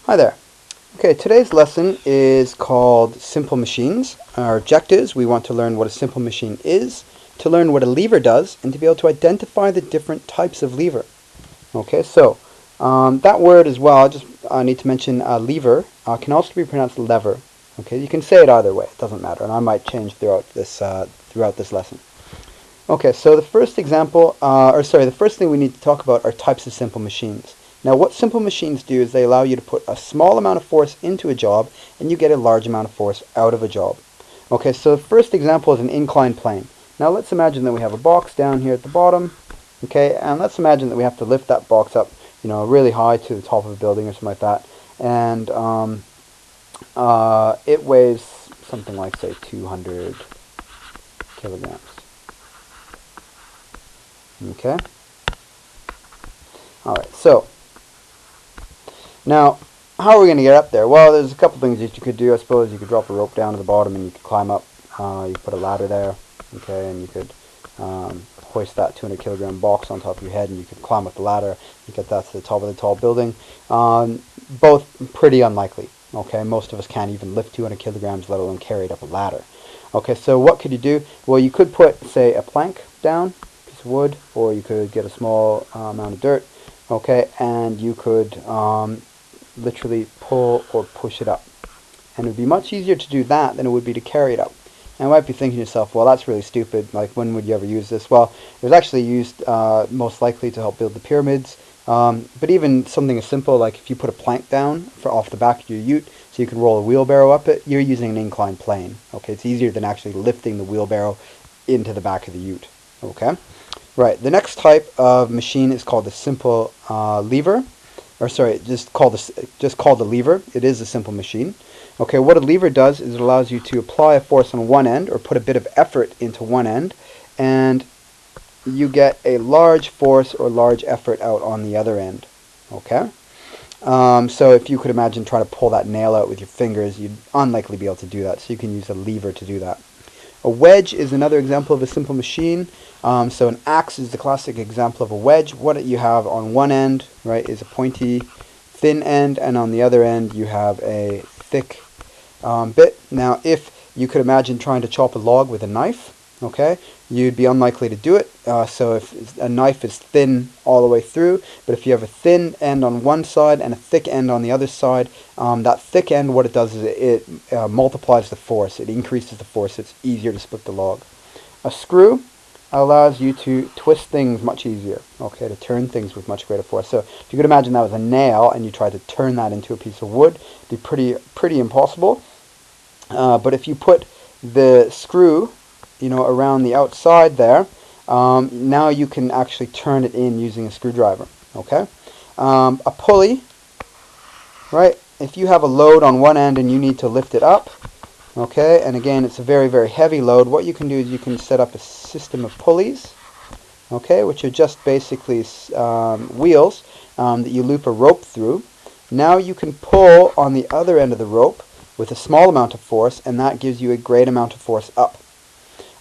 Hi there. Okay, today's lesson is called Simple Machines. Our objectives: we want to learn what a simple machine is, to learn what a lever does, and to be able to identify the different types of lever. Okay, so that word as well, I need to mention lever can also be pronounced lever. Okay, you can say it either way, it doesn't matter, and I might change throughout this lesson. Okay, so the first the first thing we need to talk about are types of simple machines. Now, what simple machines do is they allow you to put a small amount of force into a job and you get a large amount of force out of a job. Okay, so the first example is an inclined plane. Now, let's imagine that we have a box down here at the bottom. Okay, and let's imagine that we have to lift that box up, really high to the top of a building or something like that. And it weighs something like, say, 200 kilograms. Okay. Alright, so now how are we going to get up there? Well, there's a couple things that you could do. I suppose you could drop a rope down to the bottom and you could climb up. You put a ladder there, okay, and you could hoist that 200 kilogram box on top of your head and you could climb up the ladder and get that to the top of the tall building. Both pretty unlikely. Okay, most of us can't even lift 200 kilograms, let alone carry it up a ladder. Okay, so what could you do? Well, you could put, say, a plank down, wood, or you could get a small amount of dirt, okay, and you could literally pull or push it up. And it would be much easier to do that than it would be to carry it up. And you might be thinking to yourself, well, that's really stupid, like when would you ever use this? Well, it was actually used most likely to help build the pyramids, but even something as simple like if you put a plank down off the back of your ute so you can roll a wheelbarrow up it, you're using an inclined plane. Okay, it's easier than actually lifting the wheelbarrow into the back of the ute. Okay. Right, the next type of machine is called the simple lever, or sorry, just called the lever. It is a simple machine. Okay, what a lever does is it allows you to apply a force on one end or put a bit of effort into one end, and you get a large force or large effort out on the other end. Okay, so if you could imagine trying to pull that nail out with your fingers, you'd unlikely be able to do that. So you can use a lever to do that. A wedge is another example of a simple machine. So an axe is the classic example of a wedge. What you have on one end, right, is a pointy, thin end, and on the other end you have a thick bit. Now, if you could imagine trying to chop a log with a knife, okay, you'd be unlikely to do it. So if a knife is thin all the way through, but if you have a thin end on one side and a thick end on the other side, that thick end, what it does is it multiplies the force. It increases the force. It's easier to split the log. A screw allows you to twist things much easier, okay, to turn things with much greater force. So if you could imagine that was a nail and you tried to turn that into a piece of wood, it'd be pretty impossible. But if you put the screw around the outside there, now you can actually turn it in using a screwdriver. Okay, a pulley, right? If you have a load on one end and you need to lift it up, okay, and again it's a very, very heavy load, what you can do is you can set up a system of pulleys, okay, which are just basically wheels that you loop a rope through. Now you can pull on the other end of the rope with a small amount of force, and that gives you a great amount of force up.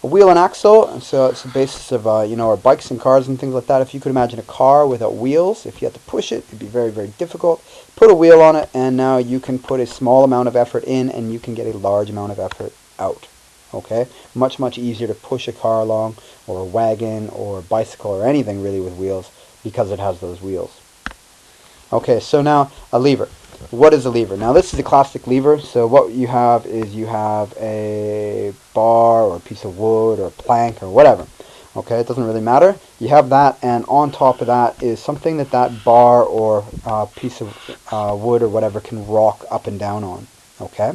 A wheel and axle, so it's the basis of our bikes and cars and things like that. If you could imagine a car without wheels, if you had to push it, it'd be very, very difficult. Put a wheel on it, and now you can put a small amount of effort in, and you can get a large amount of effort out. Okay, much, much easier to push a car along, or a wagon, or a bicycle, or anything really with wheels, because it has those wheels. Okay, so now a lever. What is a lever? Now this is a classic lever. So what you have is you have a bar or a piece of wood or a plank or whatever. Okay, it doesn't really matter. You have that, and on top of that is something that bar or piece of wood or whatever can rock up and down on. Okay,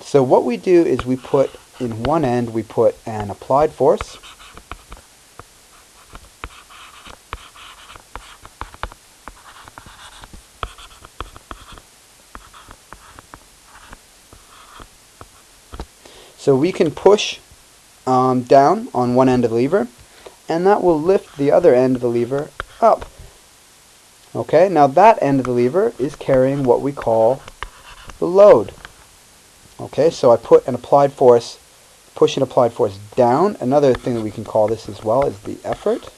so what we do is we put in one end, we put an applied force. So we can push down on one end of the lever, and that will lift the other end of the lever up. Okay, now that end of the lever is carrying what we call the load. Okay, so I put an applied force, push an applied force down. Another thing that we can call this as well is the effort.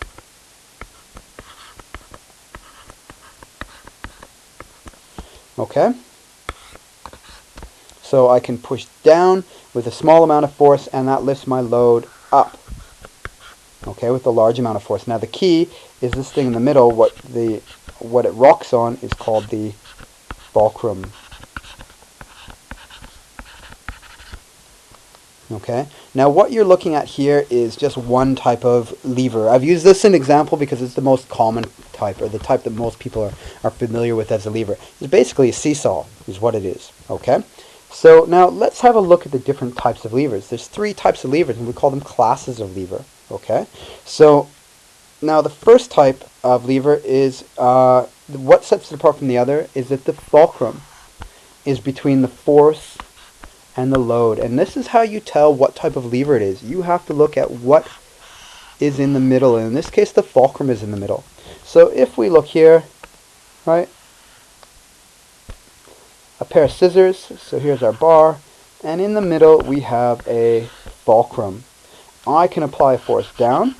Okay, So I can push down with a small amount of force, and that lifts my load up, okay, with a large amount of force. Now the key is this thing in the middle. What it rocks on is called the fulcrum. Okay. Now what you're looking at here is just one type of lever. I've used this as an example because it's the most common type, or the type that most people are familiar with as a lever. It's basically a seesaw is what it is. Okay. So now let's have a look at the different types of levers. There's 3 types of levers, and we call them classes of lever. Okay. So now the first type of lever is what sets it apart from the other is that the fulcrum is between the force and the load. And this is how you tell what type of lever it is. You have to look at what is in the middle. And in this case, the fulcrum is in the middle. So if we look here, right, a pair of scissors. So here's our bar. And in the middle, we have a fulcrum. I can apply a force down,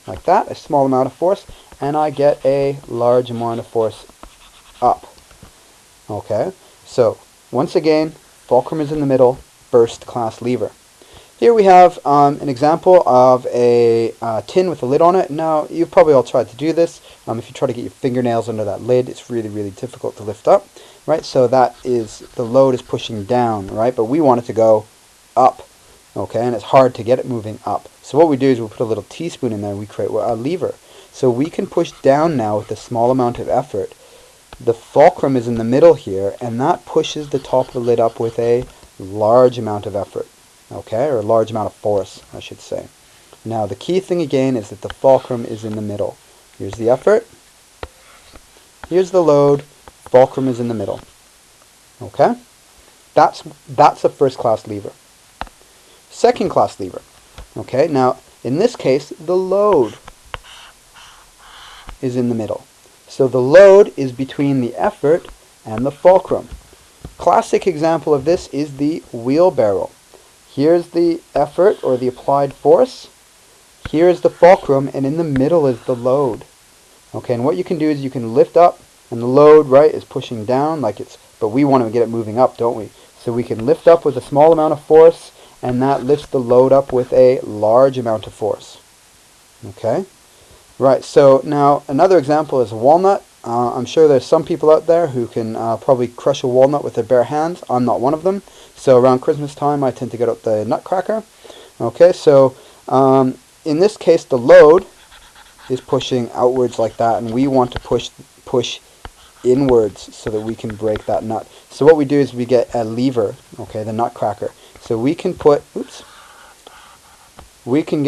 like that, a small amount of force, and I get a large amount of force up. Okay, so once again, fulcrum is in the middle, first class lever. Here we have an example of a tin with a lid on it. Now, you've probably all tried to do this. If you try to get your fingernails under that lid, it's really, really difficult to lift up, right? So that is, the load is pushing down, right? But we want it to go up, okay? And it's hard to get it moving up. So what we do is we put a little teaspoon in there, and we create a lever. So we can push down now with a small amount of effort. The fulcrum is in the middle here, and that pushes the top of the lid up with a large amount of effort, okay, or a large amount of force, I should say. Now the key thing again is that the fulcrum is in the middle. Here's the effort, here's the load, fulcrum is in the middle, okay? That's a first class lever. Second class lever, okay, now in this case the load is in the middle. So the load is between the effort and the fulcrum. Classic example of this is the wheelbarrow. Here's the effort, or the applied force. Here's the fulcrum, and in the middle is the load. Okay, and what you can do is you can lift up, and the load, right, is pushing down like it's, but we want to get it moving up, don't we? So we can lift up with a small amount of force, and that lifts the load up with a large amount of force. Okay? Right, so now another example is a walnut. I'm sure there's some people out there who can probably crush a walnut with their bare hands. I'm not one of them. So around Christmas time I tend to get out the nutcracker. Okay, so in this case the load is pushing outwards like that, and we want to push inwards so that we can break that nut. So what we do is we get a lever, okay, the nutcracker. So we can put, we can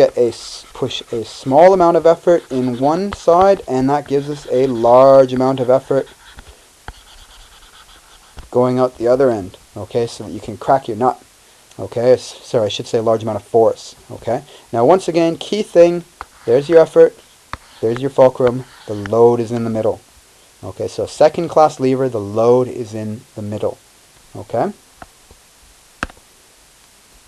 push a small amount of effort in one side, and that gives us a large amount of effort going out the other end, okay, so that you can crack your nut, okay, sorry, I should say a large amount of force, okay. Now once again, key thing, there's your effort, there's your fulcrum, the load is in the middle, okay, so second class lever, the load is in the middle, okay.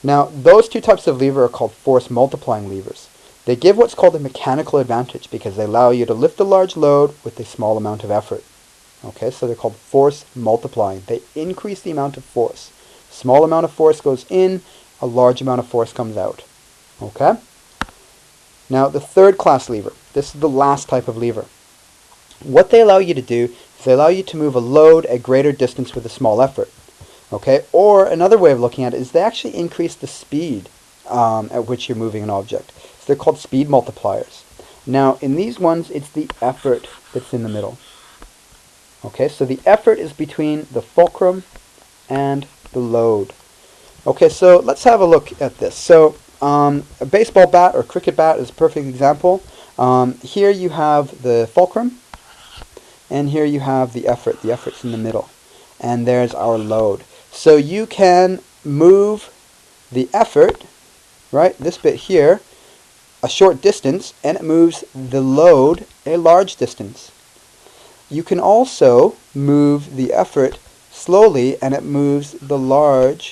Now, those 2 types of lever are called force multiplying levers. They give what's called a mechanical advantage because they allow you to lift a large load with a small amount of effort. Okay, so they're called force multiplying. They increase the amount of force. Small amount of force goes in, a large amount of force comes out. Okay? Now, the third class lever. This is the last type of lever. What they allow you to do is they allow you to move a load a greater distance with a small effort. Okay, or another way of looking at it is they actually increase the speed at which you're moving an object. So they're called speed multipliers. Now, in these ones, it's the effort that's in the middle. Okay, so the effort is between the fulcrum and the load. Okay, so let's have a look at this. So a baseball bat or cricket bat is a perfect example. Here you have the fulcrum, and here you have the effort. The effort's in the middle. And there's our load. So you can move the effort, right, this bit here, a short distance, and it moves the load a large distance. You can also move the effort slowly, and it moves the load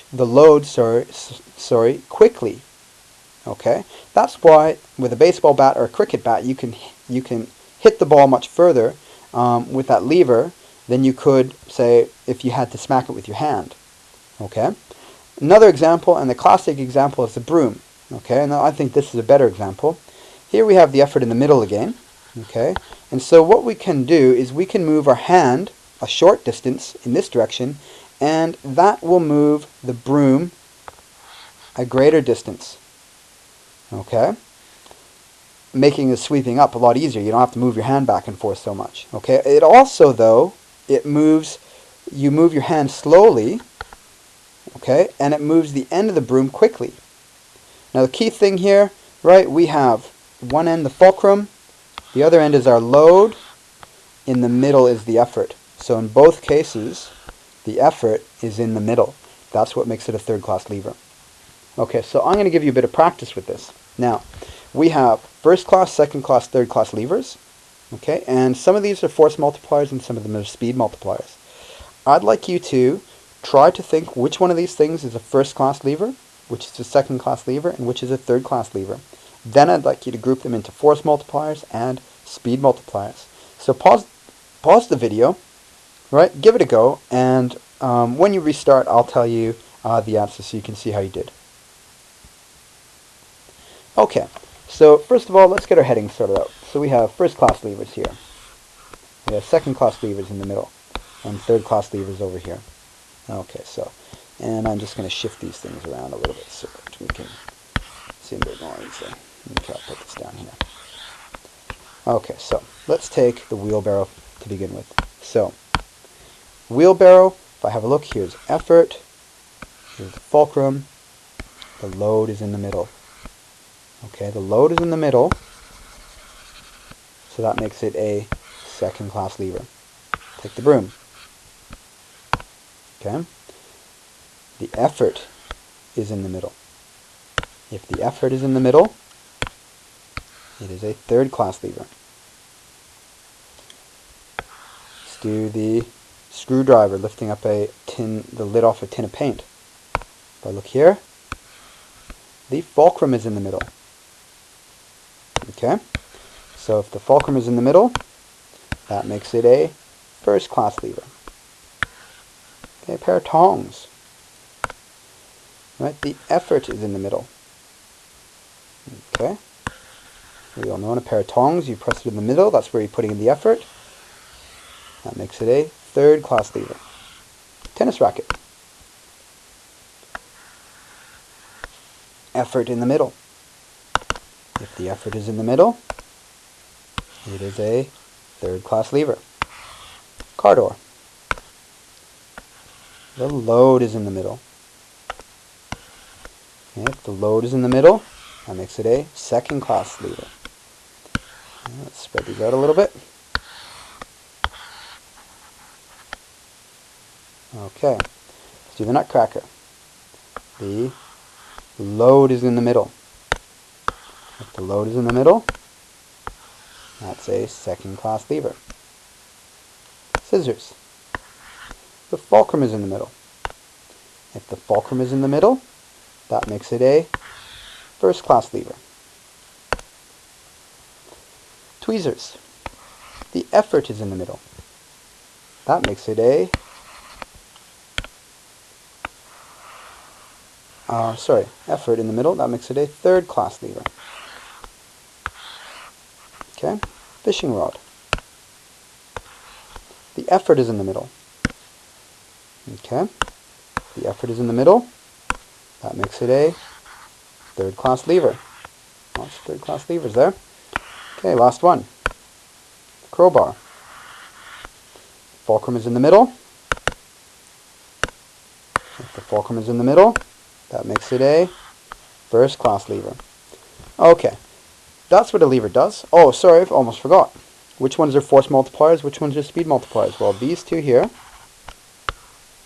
quickly. Okay, that's why with a baseball bat or a cricket bat you can hit the ball much further with that lever than you could, say, if you had to smack it with your hand. Okay. Another example, and the classic example, is the broom. Okay, now I think this is a better example. Here we have the effort in the middle again. Okay, and so what we can do is we can move our hand a short distance in this direction, and that will move the broom a greater distance. Okay, making the sweeping up a lot easier. You don't have to move your hand back and forth so much. Okay, it also, though, you move your hand slowly, okay, and it moves the end of the broom quickly. Now the key thing here, right, we have one end the fulcrum, the other end is our load, in the middle is the effort. So in both cases, the effort is in the middle. That's what makes it a third class lever. Okay, so I'm going to give you a bit of practice with this. Now, we have first class, second class, third class levers. Okay, and some of these are force multipliers and some of them are speed multipliers. I'd like you to try to think which one of these things is a first class lever, which is a second class lever, and which is a third class lever. Then I'd like you to group them into force multipliers and speed multipliers. So pause the video, right? Give it a go, and when you restart, I'll tell you the answer so you can see how you did. Okay, so first of all, let's get our headings sorted out. So we have first class levers here. We have second class levers in the middle, and third class levers over here. Okay, so, and I'm just going to shift these things around a little bit so that we can see a bit more easily. Let me try to put this down here. Okay, so let's take the wheelbarrow to begin with. So, wheelbarrow, if I have a look, here's effort, here's the fulcrum, the load is in the middle. Okay, the load is in the middle, so that makes it a second class lever. Take the broom. Okay, the effort is in the middle. If the effort is in the middle, it is a third class lever. Let's do the screwdriver lifting up the lid off a tin of paint. If I look here, the fulcrum is in the middle. Okay, so if the fulcrum is in the middle, that makes it a first class lever. Okay, a pair of tongs. Right, the effort is in the middle. Okay, we all know in a pair of tongs, you press it in the middle, that's where you're putting in the effort. That makes it a third class lever. Tennis racket. Effort in the middle. If the effort is in the middle, it is a third class lever. Car door. The load is in the middle. Okay, if the load is in the middle, that makes it a second class lever. Let's spread these out a little bit. Okay, let's do the nutcracker. The load is in the middle. If the load is in the middle, that's a second class lever. Scissors. The fulcrum is in the middle. If the fulcrum is in the middle, that makes it a first class lever. Tweezers. The effort is in the middle. That makes it a effort in the middle, that makes it a third class lever. Okay, fishing rod. The effort is in the middle. Okay, the effort is in the middle, that makes it a third class lever. Lots of third class levers there. Okay, last one. Crowbar. Fulcrum is in the middle. If the fulcrum is in the middle, that makes it a first class lever. Okay, that's what a lever does. Oh, sorry, I almost forgot. Which ones are force multipliers? Which ones are speed multipliers? Well, these two here,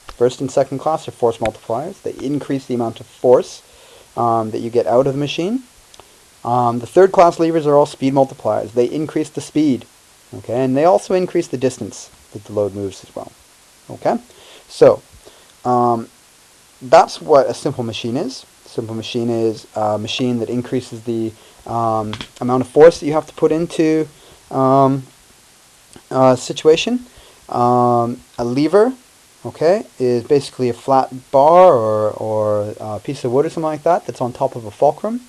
first and second class, are force multipliers. They increase the amount of force that you get out of the machine. The third class levers are all speed multipliers. They increase the speed. Okay, and they also increase the distance that the load moves as well. Okay, so that's what a simple machine is. A simple machine is a machine that increases the amount of force that you have to put into a situation. A lever okay, is basically a flat bar or a piece of wood or something like that that's on top of a fulcrum,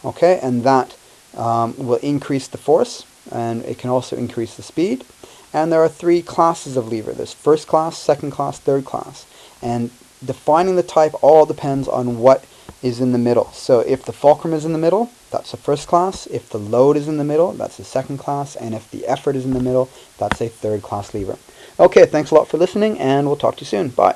okay, and that will increase the force, and it can also increase the speed. And there are three classes of lever. There's first class, second class, third class. And defining the type all depends on what is in the middle. So if the fulcrum is in the middle, that's a first class. If the load is in the middle, that's a second class. And if the effort is in the middle, that's a third class lever. Okay, thanks a lot for listening, and we'll talk to you soon. Bye.